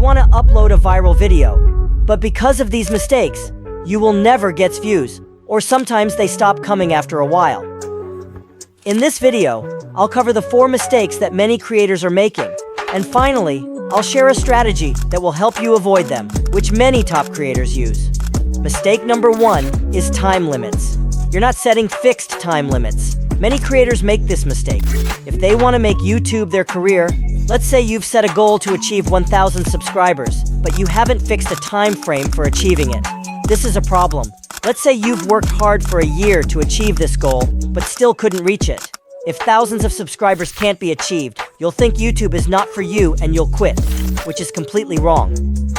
want to upload a viral video. But because of these mistakes, you will never get views, or sometimes they stop coming after a while. In this video, I'll cover the 4 mistakes that many creators are making, and finally, I'll share a strategy that will help you avoid them, which many top creators use. Mistake number 1 is time limits. You're not setting fixed time limits. Many creators make this mistake. If they want to make YouTube their career, let's say you've set a goal to achieve 1,000 subscribers, but you haven't fixed a time frame for achieving it. This is a problem. Let's say you've worked hard for a year to achieve this goal, but still couldn't reach it. If thousands of subscribers can't be achieved, you'll think YouTube is not for you and you'll quit, which is completely wrong.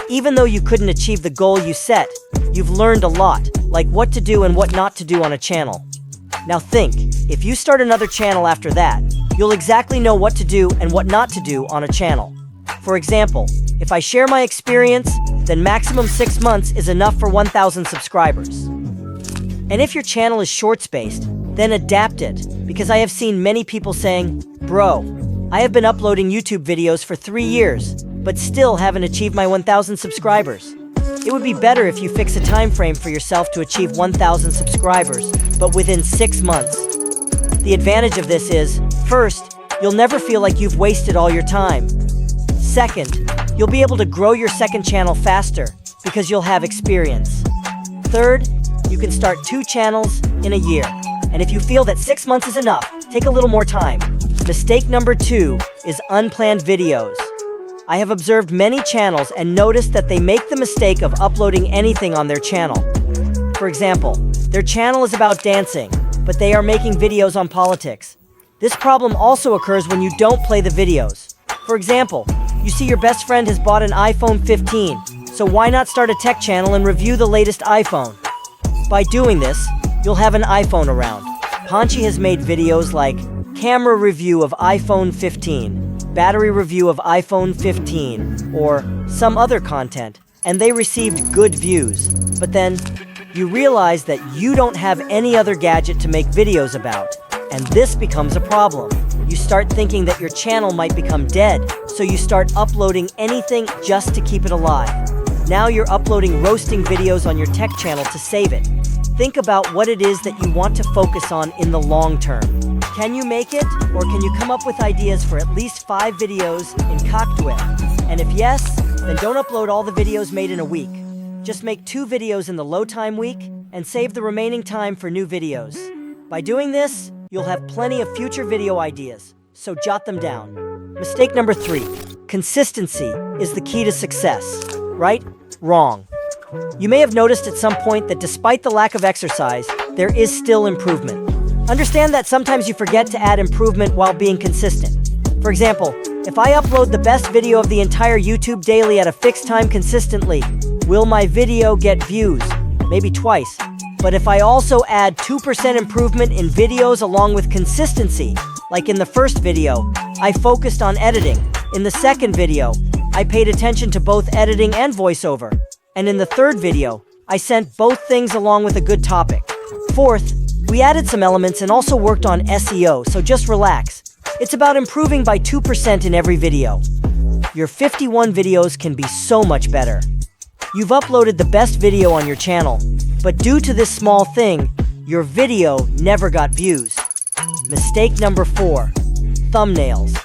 Even though you couldn't achieve the goal you set, you've learned a lot, like what to do and what not to do on a channel. Now think, if you start another channel after that, you'll exactly know what to do and what not to do on a channel. For example, if I share my experience, then maximum 6 months is enough for 1,000 subscribers. And if your channel is short-spaced, then adapt it, because I have seen many people saying, "Bro, I have been uploading YouTube videos for 3 years, but still haven't achieved my 1,000 subscribers." It would be better if you fix a time frame for yourself to achieve 1,000 subscribers, but within 6 months. The advantage of this is, first, you'll never feel like you've wasted all your time. Second, you'll be able to grow your second channel faster, because you'll have experience. Third, you can start 2 channels in a year. And if you feel that 6 months is enough, take a little more time. Mistake number 2 is unplanned videos. I have observed many channels and noticed that they make the mistake of uploading anything on their channel. For example, their channel is about dancing, but they are making videos on politics. This problem also occurs when you don't play the videos. For example, you see your best friend has bought an iPhone 15, so why not start a tech channel and review the latest iPhone? By doing this, you'll have an iPhone around. Panchi has made videos like camera review of iPhone 15, battery review of iPhone 15, or some other content, and they received good views. But then, you realize that you don't have any other gadget to make videos about, and this becomes a problem. You start thinking that your channel might become dead, so you start uploading anything just to keep it alive. Now you're uploading roasting videos on your tech channel to save it. Think about what it is that you want to focus on in the long term. Can you make it, or can you come up with ideas for at least 5 videos in Cocktail? And if yes, then don't upload all the videos made in a week. Just make 2 videos in the low time week and save the remaining time for new videos. By doing this, you'll have plenty of future video ideas, so jot them down. Mistake number 3, consistency is the key to success. Right? Wrong. You may have noticed at some point that despite the lack of exercise, there is still improvement. Understand that sometimes you forget to add improvement while being consistent. For example, if I upload the best video of the entire YouTube daily at a fixed time consistently, will my video get views? Maybe twice. But if I also add 2% improvement in videos along with consistency, like in the first video, I focused on editing. In the second video, I paid attention to both editing and voiceover. And in the third video, I sent both things along with a good topic. Fourth, we added some elements and also worked on SEO, so just relax. It's about improving by 2% in every video. Your 51 videos can be so much better. You've uploaded the best video on your channel, but due to this small thing, your video never got views. Mistake number 4, thumbnails.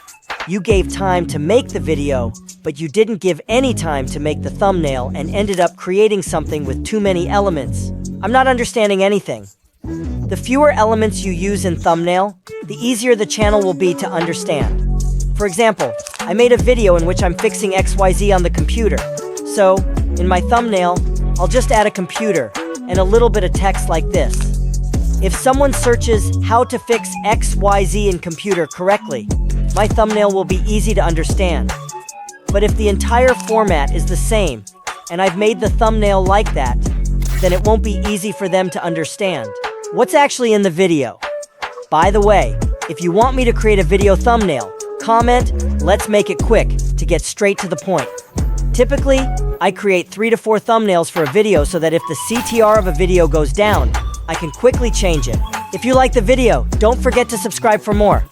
You gave time to make the video, but you didn't give any time to make the thumbnail and ended up creating something with too many elements. I'm not understanding anything. The fewer elements you use in thumbnail, the easier the channel will be to understand. For example, I made a video in which I'm fixing XYZ on the computer. So, in my thumbnail, I'll just add a computer and a little bit of text like this. If someone searches how to fix XYZ in computer correctly, my thumbnail will be easy to understand. But if the entire format is the same, and I've made the thumbnail like that, then it won't be easy for them to understand what's actually in the video. By the way, if you want me to create a video thumbnail, comment, let's make it quick, to get straight to the point. Typically, I create 3 to 4 thumbnails for a video so that if the CTR of a video goes down, I can quickly change it. If you like the video, don't forget to subscribe for more.